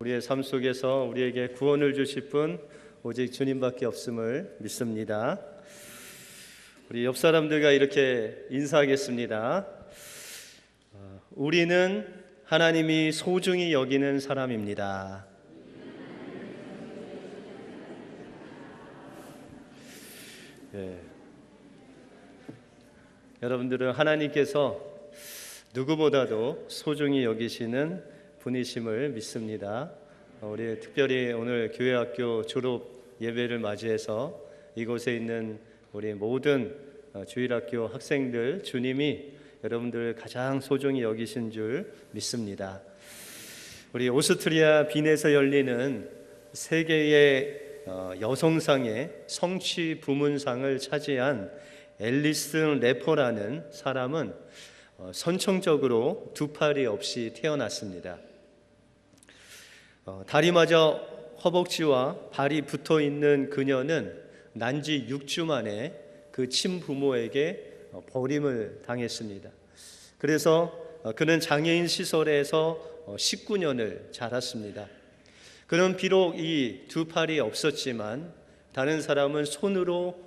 우리의 삶 속에서 우리에게 구원을 주실 분 오직 주님밖에 없음을 믿습니다. 우리 옆 사람들과 이렇게 인사하겠습니다. 우리는 하나님이 소중히 여기는 사람입니다. 예. 여러분들은 하나님께서 누구보다도 소중히 여기시는 분이심을 믿습니다. 우리 특별히 오늘 교회학교 졸업 예배를 맞이해서 이곳에 있는 우리 모든 주일학교 학생들, 주님이 여러분들을 가장 소중히 여기신 줄 믿습니다. 우리 오스트리아 빈에서 열리는 세계의 여성상의 성취 부문상을 차지한 앨리슨 래퍼라는 사람은 선천적으로 두 팔이 없이 태어났습니다. 다리마저 허벅지와 발이 붙어 있는 그녀는 난지 6주 만에 그 친부모에게 버림을 당했습니다. 그래서 그는 장애인 시설에서 19년을 자랐습니다. 그는 비록 이 두 팔이 없었지만 다른 사람은 손으로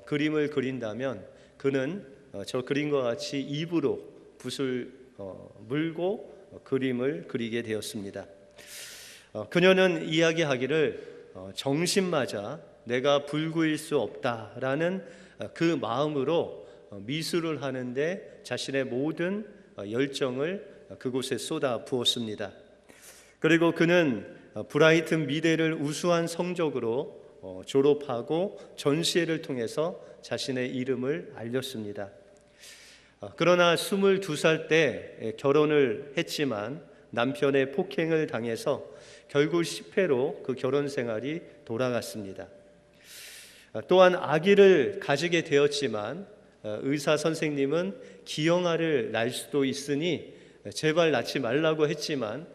그림을 그린다면 그는 저 그림과 같이 입으로 붓을 물고 그림을 그리게 되었습니다. 그녀는 이야기하기를 정신마저 내가 불구일 수 없다라는 그 마음으로 미술을 하는데 자신의 모든 열정을 그곳에 쏟아 부었습니다. 그리고 그는 브라이튼 미대를 우수한 성적으로 졸업하고 전시회를 통해서 자신의 이름을 알렸습니다. 그러나 22살 때 결혼을 했지만 남편의 폭행을 당해서 결국 10회로 그 결혼 생활이 돌아갔습니다. 또한 아기를 가지게 되었지만 의사 선생님은 기형아를 낳을 수도 있으니 제발 낳지 말라고 했지만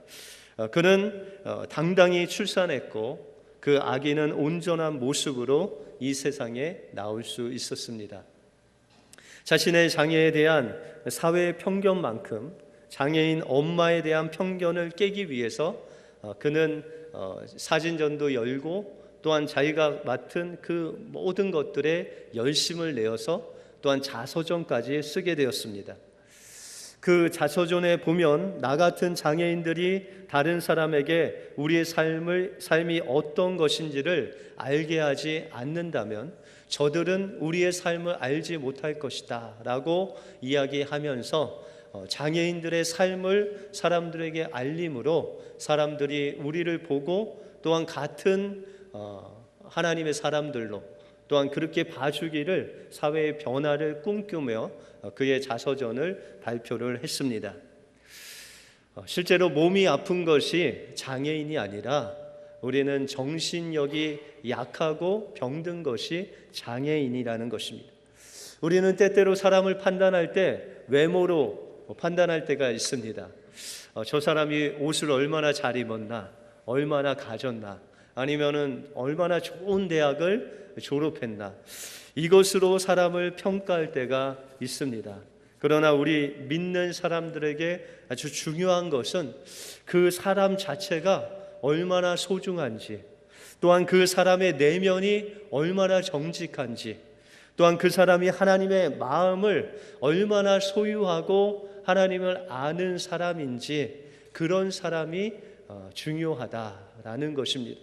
그는 당당히 출산했고 그 아기는 온전한 모습으로 이 세상에 나올 수 있었습니다. 자신의 장애에 대한 사회의 편견만큼 장애인 엄마에 대한 편견을 깨기 위해서 그는 사진전도 열고 또한 자기가 맡은 그 모든 것들에 열심을 내어서 또한 자서전까지 쓰게 되었습니다. 그 자서전에 보면 나 같은 장애인들이 다른 사람에게 우리의 삶이 어떤 것인지를 알게 하지 않는다면 저들은 우리의 삶을 알지 못할 것이다 라고 이야기하면서 장애인들의 삶을 사람들에게 알림으로 사람들이 우리를 보고 또한 같은 하나님의 사람들로 또한 그렇게 봐주기를 사회의 변화를 꿈꾸며 그의 자서전을 발표를 했습니다. 실제로 몸이 아픈 것이 장애인이 아니라 우리는 정신력이 약하고 병든 것이 장애인이라는 것입니다. 우리는 때때로 사람을 판단할 때 외모로 판단할 때가 있습니다. 저 사람이 옷을 얼마나 잘 입었나, 얼마나 가졌나, 아니면은 얼마나 좋은 대학을 졸업했나, 이것으로 사람을 평가할 때가 있습니다. 그러나 우리 믿는 사람들에게 아주 중요한 것은 그 사람 자체가 얼마나 소중한지, 또한 그 사람의 내면이 얼마나 정직한지, 또한 그 사람이 하나님의 마음을 얼마나 소유하고 하나님을 아는 사람인지 그런 사람이 중요하다라는 것입니다.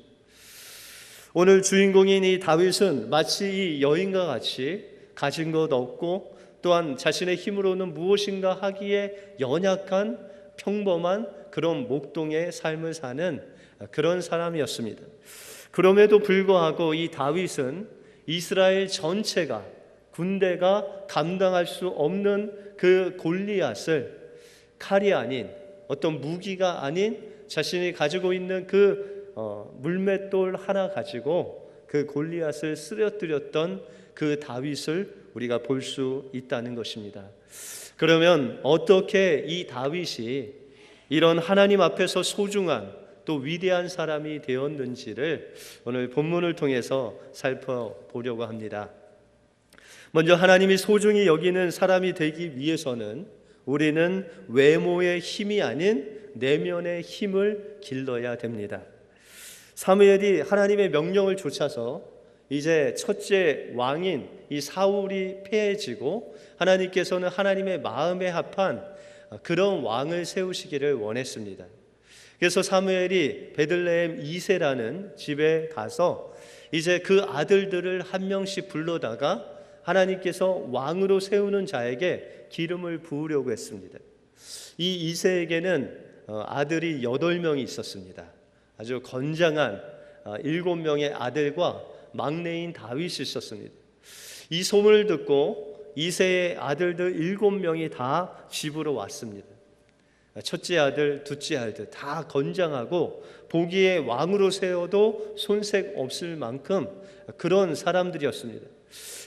오늘 주인공인 이 다윗은 마치 이 여인과 같이 가진 것 없고 또한 자신의 힘으로는 무엇인가 하기에 연약한 평범한 그런 목동의 삶을 사는 그런 사람이었습니다. 그럼에도 불구하고 이 다윗은 이스라엘 전체가 군대가 감당할 수 없는 그 골리앗을 칼이 아닌 어떤 무기가 아닌 자신이 가지고 있는 그 물맷돌 하나 가지고 그 골리앗을 쓰러뜨렸던 그 다윗을 우리가 볼 수 있다는 것입니다. 그러면 어떻게 이 다윗이 이런 하나님 앞에서 소중한 또 위대한 사람이 되었는지를 오늘 본문을 통해서 살펴보려고 합니다. 먼저 하나님이 소중히 여기는 사람이 되기 위해서는 우리는 외모의 힘이 아닌 내면의 힘을 길러야 됩니다. 사무엘이 하나님의 명령을 좇아서 이제 첫째 왕인 이 사울이 패해지고 하나님께서는 하나님의 마음에 합한 그런 왕을 세우시기를 원했습니다. 그래서 사무엘이 베들레헴 이새라는 집에 가서 이제 그 아들들을 한 명씩 불러다가 하나님께서 왕으로 세우는 자에게 기름을 부으려고 했습니다. 이 이새에게는 아들이 8명이 있었습니다. 아주 건장한 7명의 아들과 막내인 다윗이 있었습니다. 이 소문을 듣고 이새의 아들들 7명이 다 집으로 왔습니다. 첫째 아들, 둘째 아들 다 건장하고 보기에 왕으로 세워도 손색 없을 만큼 그런 사람들이었습니다.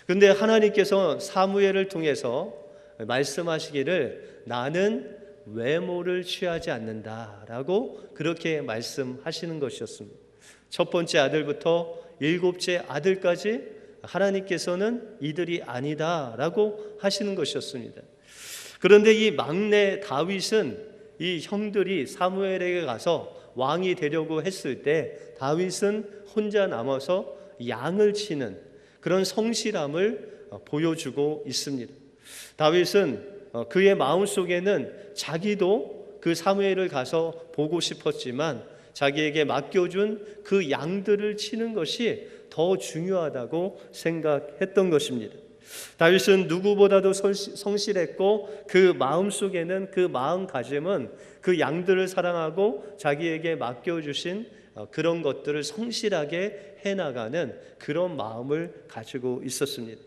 그런데 하나님께서 사무엘을 통해서 말씀하시기를 나는 외모를 취하지 않는다라고 그렇게 말씀하시는 것이었습니다. 첫 번째 아들부터 7째 아들까지 하나님께서는 이들이 아니다라고 하시는 것이었습니다. 그런데 이 막내 다윗은 이 형들이 사무엘에게 가서 왕이 되려고 했을 때 다윗은 혼자 남아서 양을 치는 그런 성실함을 보여주고 있습니다. 다윗은 그의 마음속에는 자기도 그 사무엘을 가서 보고 싶었지만 자기에게 맡겨준 그 양들을 치는 것이 더 중요하다고 생각했던 것입니다. 다윗은 누구보다도 성실했고 그 마음속에는 그 마음가짐은 그 양들을 사랑하고 자기에게 맡겨주신 그런 것들을 성실하게 해나가는 그런 마음을 가지고 있었습니다.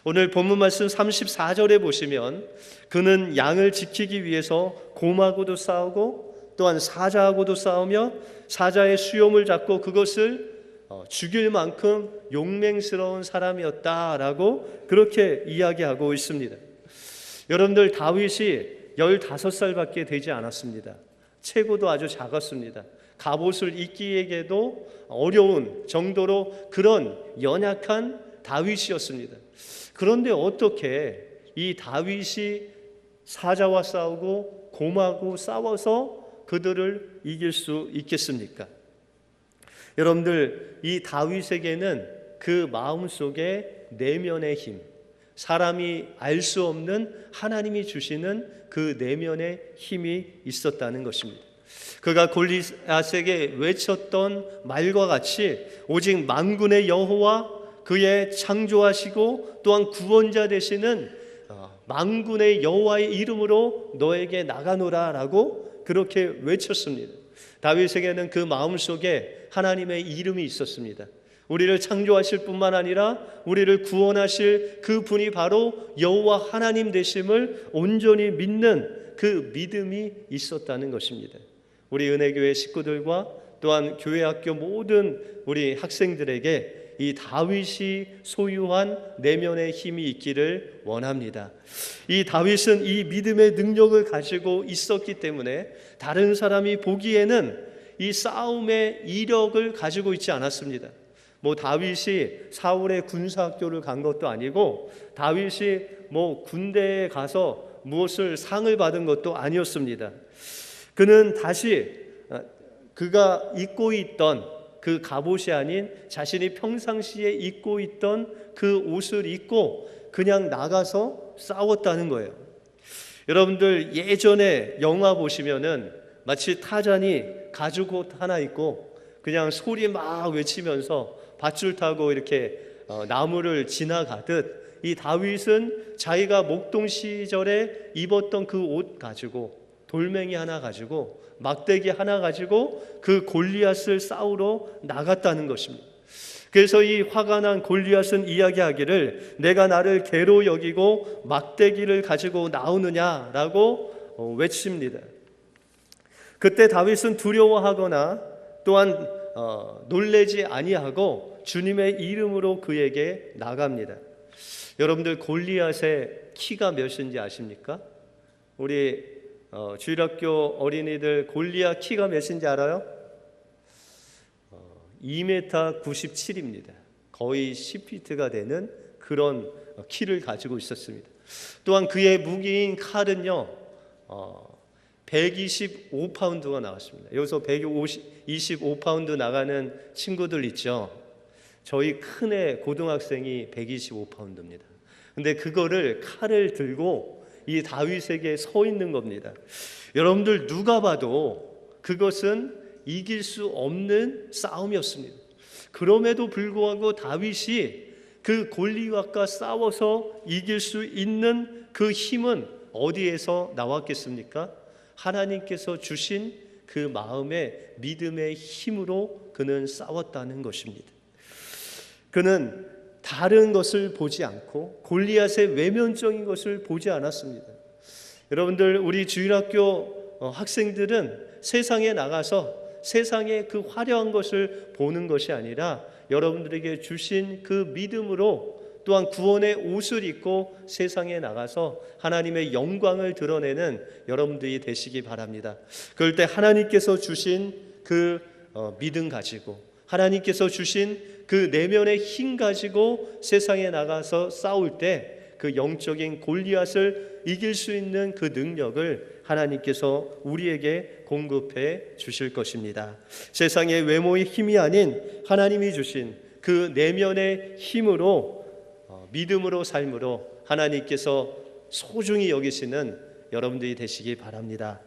오늘 본문 말씀 34절에 보시면 그는 양을 지키기 위해서 곰하고도 싸우고 또한 사자하고도 싸우며 사자의 수염을 잡고 그것을 죽일 만큼 용맹스러운 사람이었다라고 그렇게 이야기하고 있습니다. 여러분들 다윗이 15살밖에 되지 않았습니다. 체구도 아주 작았습니다. 갑옷을 입기에게도 어려운 정도로 그런 연약한 다윗이었습니다. 그런데 어떻게 이 다윗이 사자와 싸우고 곰하고 싸워서 그들을 이길 수 있겠습니까? 여러분들 이 다윗에게는 그 마음속에 내면의 힘, 사람이 알 수 없는 하나님이 주시는 그 내면의 힘이 있었다는 것입니다. 그가 골리앗에게 외쳤던 말과 같이 오직 만군의 여호와 그의 창조하시고 또한 구원자 되시는 만군의 여호와의 이름으로 너에게 나가노라라고 그렇게 외쳤습니다. 다윗에게는 그 마음속에 하나님의 이름이 있었습니다. 우리를 창조하실 뿐만 아니라 우리를 구원하실 그 분이 바로 여호와 하나님 되심을 온전히 믿는 그 믿음이 있었다는 것입니다. 우리 은혜교회 식구들과 또한 교회 학교 모든 우리 학생들에게 이 다윗이 소유한 내면의 힘이 있기를 원합니다. 이 다윗은 이 믿음의 능력을 가지고 있었기 때문에 다른 사람이 보기에는 이 싸움의 이력을 가지고 있지 않았습니다. 다윗이 사울의 군사학교를 간 것도 아니고 다윗이 군대에 가서 무엇을 상을 받은 것도 아니었습니다. 그는 다시 그가 입고 있던 그 갑옷이 아닌 자신이 평상시에 입고 있던 그 옷을 입고 그냥 나가서 싸웠다는 거예요. 여러분들 예전에 영화 보시면은 마치 타잔이 가죽옷 하나 입고 그냥 소리 막 외치면서 밧줄 타고 이렇게 나무를 지나가듯 이 다윗은 자기가 목동 시절에 입었던 그 옷 가지고 돌멩이 하나 가지고 막대기 하나 가지고 그 골리앗을 싸우러 나갔다는 것입니다. 그래서 이 화가 난 골리앗은 이야기하기를 내가 나를 개로 여기고 막대기를 가지고 나오느냐라고 외칩니다. 그때 다윗은 두려워하거나 또한 놀래지 아니하고 주님의 이름으로 그에게 나갑니다. 여러분들 골리앗의 키가 몇인지 아십니까? 우리 주일학교 어린이들 골리앗 키가 몇인지 알아요? 2m 97입니다. 거의 10피트가 되는 그런 키를 가지고 있었습니다. 또한 그의 무기인 칼은요 125파운드가 나왔습니다. 여기서 125파운드 나가는 친구들 있죠. 저희 큰애 고등학생이 125파운드입니다. 근데 그거를 칼을 들고 이 다윗에게 서 있는 겁니다. 여러분들 누가 봐도 그것은 이길 수 없는 싸움이었습니다. 그럼에도 불구하고 다윗이 그 골리앗과 싸워서 이길 수 있는 그 힘은 어디에서 나왔겠습니까? 하나님께서 주신 그 마음의 믿음의 힘으로 그는 싸웠다는 것입니다. 그는 다른 것을 보지 않고 골리앗의 외면적인 것을 보지 않았습니다. 여러분들, 우리 주일학교 학생들은 세상에 나가서 세상의 그 화려한 것을 보는 것이 아니라 여러분들에게 주신 그 믿음으로 또한 구원의 옷을 입고 세상에 나가서 하나님의 영광을 드러내는 여러분들이 되시기 바랍니다. 그럴 때 하나님께서 주신 그 믿음 가지고, 하나님께서 주신 그 내면의 힘 가지고 세상에 나가서 싸울 때 그 영적인 골리앗을 이길 수 있는 그 능력을 하나님께서 우리에게 공급해 주실 것입니다. 세상의 외모의 힘이 아닌 하나님이 주신 그 내면의 힘으로, 믿음으로 삶으로 하나님께서 소중히 여기시는 여러분들이 되시기 바랍니다.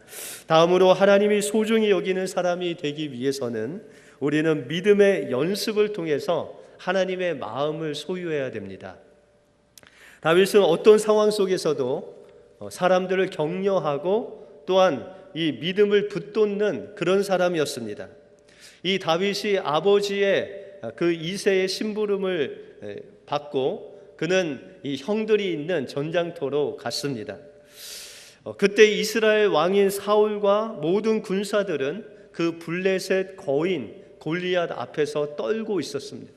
다음으로 하나님이 소중히 여기는 사람이 되기 위해서는 우리는 믿음의 연습을 통해서 하나님의 마음을 소유해야 됩니다. 다윗은 어떤 상황 속에서도 사람들을 격려하고 또한 이 믿음을 붙돋는 그런 사람이었습니다. 이 다윗이 아버지의 그 이새의 심부름을 받고 그는 이 형들이 있는 전장터로 갔습니다. 그때 이스라엘 왕인 사울과 모든 군사들은 그 블레셋 거인 골리앗 앞에서 떨고 있었습니다.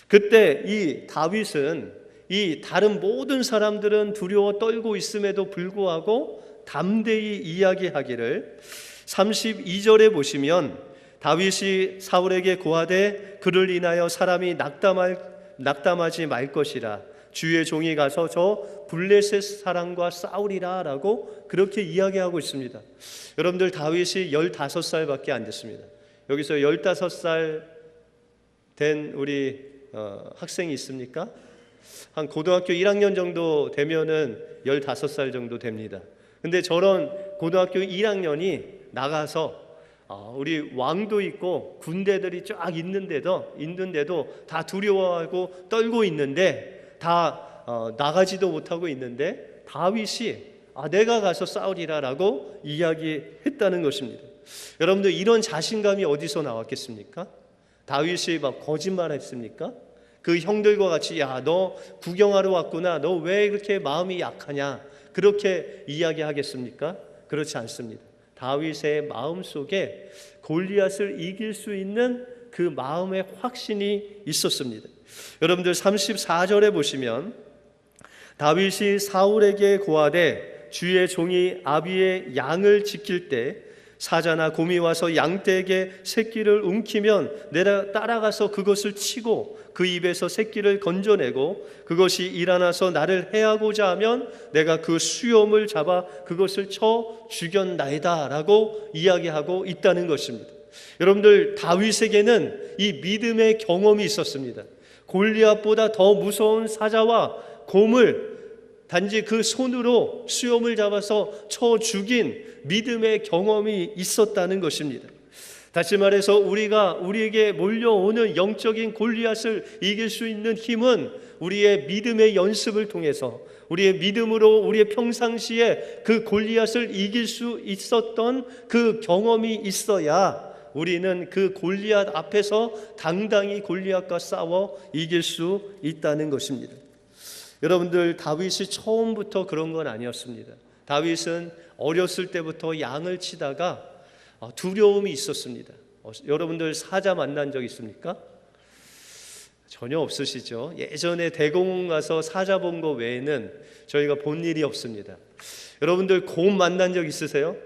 그때 이 다윗은 이 다른 모든 사람들은 두려워 떨고 있음에도 불구하고 담대히 이야기하기를 32절에 보시면 다윗이 사울에게 고하되 그를 인하여 사람이 낙담하지 말 것이라 주의 종이 가서 저 블레셋 사람과 싸우리라 라고 그렇게 이야기하고 있습니다. 여러분들, 다윗이 15살밖에 안 됐습니다. 여기서 15살 된 우리 학생이 있습니까? 한 고등학교 1학년 정도 되면은 15살 정도 됩니다. 근데 저런 고등학교 1학년이 나가서 우리 왕도 있고 군대들이 쫙 있는데도 다 두려워하고 떨고 있는데 다 나가지도 못하고 있는데 다윗이 내가 가서 싸우리라라고 이야기했다는 것입니다. 여러분들, 이런 자신감이 어디서 나왔겠습니까? 다윗이 막 거짓말했습니까? 그 형들과 같이 야, 너 구경하러 왔구나, 너 왜 그렇게 마음이 약하냐, 그렇게 이야기하겠습니까? 그렇지 않습니다. 다윗의 마음 속에 골리앗을 이길 수 있는 그 마음의 확신이 있었습니다. 여러분들, 34절에 보시면 다윗이 사울에게 고하되 주의 종이 아비의 양을 지킬 때 사자나 곰이 와서 양떼에게 새끼를 움키면 내가 따라가서 그것을 치고 그 입에서 새끼를 건져내고 그것이 일어나서 나를 해하고자 하면 내가 그 수염을 잡아 그것을 쳐 죽였나이다 라고 이야기하고 있다는 것입니다. 여러분들, 다윗에게는 이 믿음의 경험이 있었습니다. 골리앗보다 더 무서운 사자와 곰을 단지 그 손으로 수염을 잡아서 쳐 죽인 믿음의 경험이 있었다는 것입니다. 다시 말해서 우리에게 몰려오는 영적인 골리앗을 이길 수 있는 힘은 우리의 믿음의 연습을 통해서 우리의 믿음으로 우리의 평상시에 그 골리앗을 이길 수 있었던 그 경험이 있어야 우리는 그 골리앗 앞에서 당당히 골리앗과 싸워 이길 수 있다는 것입니다. 여러분들, 다윗이 처음부터 그런 건 아니었습니다. 다윗은 어렸을 때부터 양을 치다가 두려움이 있었습니다. 여러분들, 사자 만난 적 있습니까? 전혀 없으시죠? 예전에 대공원 가서 사자 본 거 외에는 저희가 본 일이 없습니다. 여러분들, 곰 만난 적 있으세요?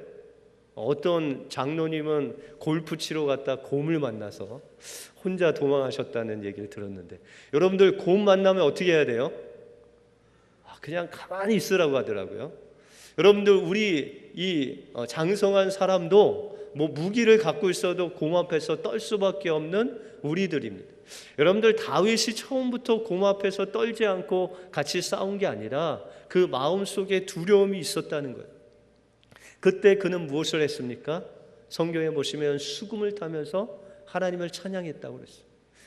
어떤 장로님은 골프 치러 갔다 곰을 만나서 혼자 도망하셨다는 얘기를 들었는데, 여러분들, 곰 만나면 어떻게 해야 돼요? 그냥 가만히 있으라고 하더라고요. 여러분들 우리 이 장성한 사람도 뭐 무기를 갖고 있어도 곰 앞에서 떨 수밖에 없는 우리들입니다. 여러분들 다윗이 처음부터 곰 앞에서 떨지 않고 같이 싸운 게 아니라 그 마음속에 두려움이 있었다는 거예요. 그때 그는 무엇을 했습니까? 성경에 보시면 수금을 타면서 하나님을 찬양했다고 그랬어요.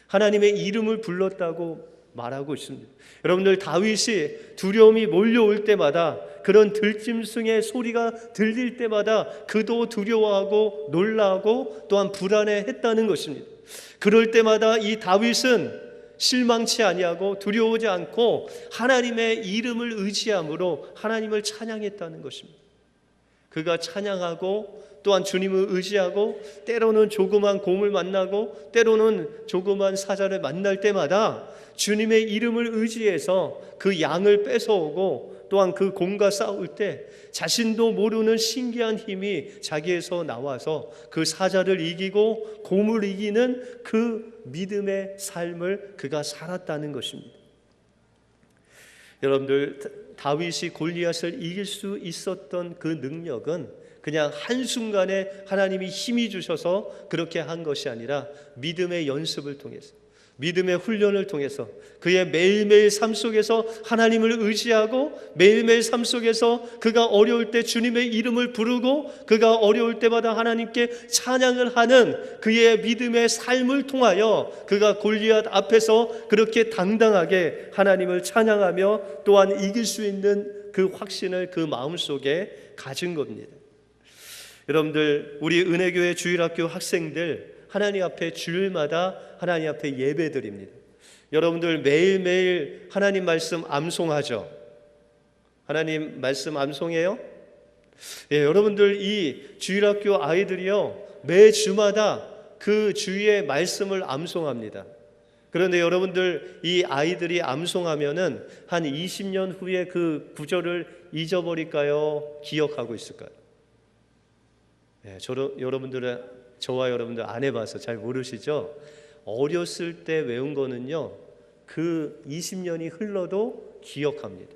하나님의 이름을 불렀다고 말하고 있습니다. 여러분들 다윗이 두려움이 몰려올 때마다, 그런 들짐승의 소리가 들릴 때마다 그도 두려워하고 놀라고 또한 불안해했다는 것입니다. 그럴 때마다 이 다윗은 실망치 아니하고 두려워하지 않고 하나님의 이름을 의지함으로 하나님을 찬양했다는 것입니다. 그가 찬양하고 또한 주님을 의지하고 때로는 조그만 곰을 만나고 때로는 조그만 사자를 만날 때마다 주님의 이름을 의지해서 그 양을 뺏어오고 또한 그 곰과 싸울 때 자신도 모르는 신기한 힘이 자기에서 나와서 그 사자를 이기고 곰을 이기는 그 믿음의 삶을 그가 살았다는 것입니다. 여러분들 다윗이 골리앗을 이길 수 있었던 그 능력은 그냥 한순간에 하나님이 힘이 주셔서 그렇게 한 것이 아니라 믿음의 연습을 통해서, 믿음의 훈련을 통해서, 그의 매일매일 삶 속에서 하나님을 의지하고 매일매일 삶 속에서 그가 어려울 때 주님의 이름을 부르고 그가 어려울 때마다 하나님께 찬양을 하는 그의 믿음의 삶을 통하여 그가 골리앗 앞에서 그렇게 당당하게 하나님을 찬양하며 또한 이길 수 있는 그 확신을 그 마음속에 가진 겁니다. 여러분들 우리 은혜교회 주일학교 학생들 하나님 앞에 주일마다 하나님 앞에 예배드립니다. 여러분들 매일매일 하나님 말씀 암송하죠? 하나님 말씀 암송해요? 예, 여러분들 이 주일학교 아이들이요 매 주마다 그 주의 말씀을 암송합니다. 그런데 여러분들 이 아이들이 암송하면은 한 20년 후에 그 구절을 잊어버릴까요? 기억하고 있을까요? 예, 저와 여러분들 안 해봐서 잘 모르시죠? 어렸을 때 외운 거는요 그 20년이 흘러도 기억합니다.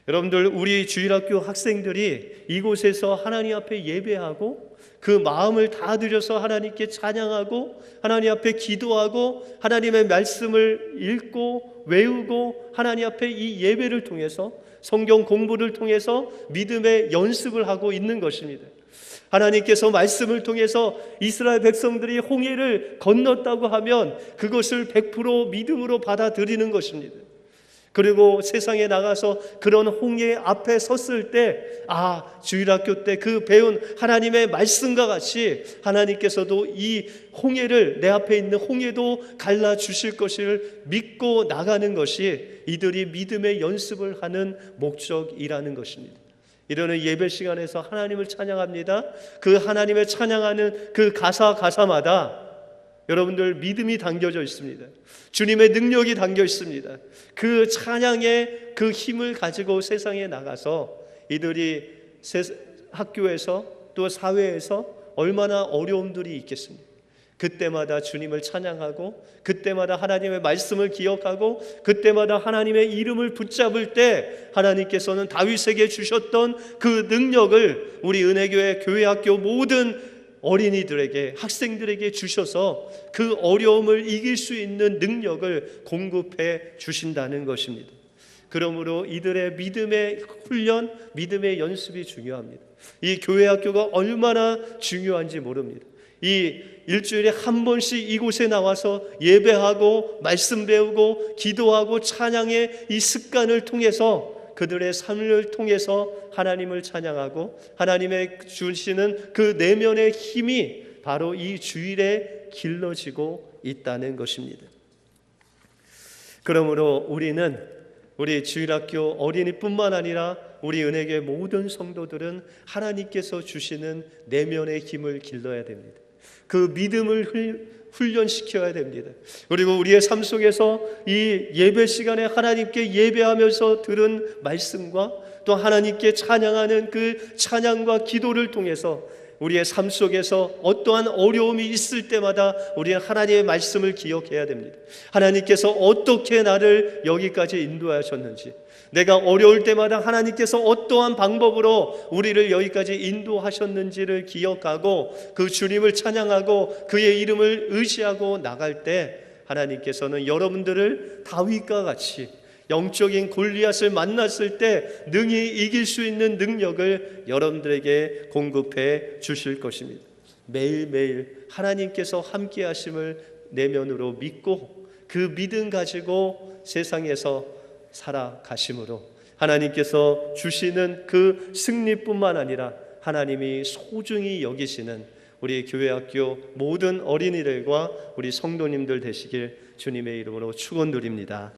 여러분들 우리 주일학교 학생들이 이곳에서 하나님 앞에 예배하고 그 마음을 다 들여서 하나님께 찬양하고 하나님 앞에 기도하고 하나님의 말씀을 읽고 외우고 하나님 앞에 이 예배를 통해서 성경 공부를 통해서 믿음의 연습을 하고 있는 것입니다. 하나님께서 말씀을 통해서 이스라엘 백성들이 홍해를 건넜다고 하면 그것을 100% 믿음으로 받아들이는 것입니다. 그리고 세상에 나가서 그런 홍해 앞에 섰을 때 주일학교 때 그 배운 하나님의 말씀과 같이 하나님께서도 이 홍해를 내 앞에 있는 홍해도 갈라주실 것을 믿고 나가는 것이 이들이 믿음의 연습을 하는 목적이라는 것입니다. 이러는 예배 시간에서 하나님을 찬양합니다. 그 하나님의 찬양하는 그 가사마다 여러분들 믿음이 담겨져 있습니다. 주님의 능력이 담겨 있습니다. 그 찬양의 그 힘을 가지고 세상에 나가서 이들이 학교에서 또 사회에서 얼마나 어려움들이 있겠습니까? 그때마다 주님을 찬양하고 그때마다 하나님의 말씀을 기억하고 그때마다 하나님의 이름을 붙잡을 때 하나님께서는 다윗에게 주셨던 그 능력을 우리 은혜교회 교회학교 모든 어린이들에게 학생들에게 주셔서 그 어려움을 이길 수 있는 능력을 공급해 주신다는 것입니다. 그러므로 이들의 믿음의 훈련, 믿음의 연습이 중요합니다. 이 교회학교가 얼마나 중요한지 모릅니다. 이 일주일에 한 번씩 이곳에 나와서 예배하고 말씀 배우고 기도하고 찬양의 이 습관을 통해서 그들의 삶을 통해서 하나님을 찬양하고 하나님의 주시는 그 내면의 힘이 바로 이 주일에 길러지고 있다는 것입니다. 그러므로 우리 주일학교 어린이뿐만 아니라 우리 은혜교회 모든 성도들은 하나님께서 주시는 내면의 힘을 길러야 됩니다. 그 믿음을 훈련시켜야 됩니다. 그리고 우리의 삶 속에서 이 예배 시간에 하나님께 예배하면서 들은 말씀과 또 하나님께 찬양하는 그 찬양과 기도를 통해서 우리의 삶 속에서 어떠한 어려움이 있을 때마다 우리는 하나님의 말씀을 기억해야 됩니다. 하나님께서 어떻게 나를 여기까지 인도하셨는지, 내가 어려울 때마다 하나님께서 어떠한 방법으로 우리를 여기까지 인도하셨는지를 기억하고 그 주님을 찬양하고 그의 이름을 의지하고 나갈 때 하나님께서는 여러분들을 다윗과 같이 영적인 골리앗을 만났을 때 능히 이길 수 있는 능력을 여러분들에게 공급해 주실 것입니다. 매일매일 하나님께서 함께 하심을 내면으로 믿고 그 믿음 가지고 세상에서 살아가심으로 하나님께서 주시는 그 승리뿐만 아니라 하나님이 소중히 여기시는 우리 교회학교 모든 어린이들과 우리 성도님들 되시길 주님의 이름으로 축원드립니다.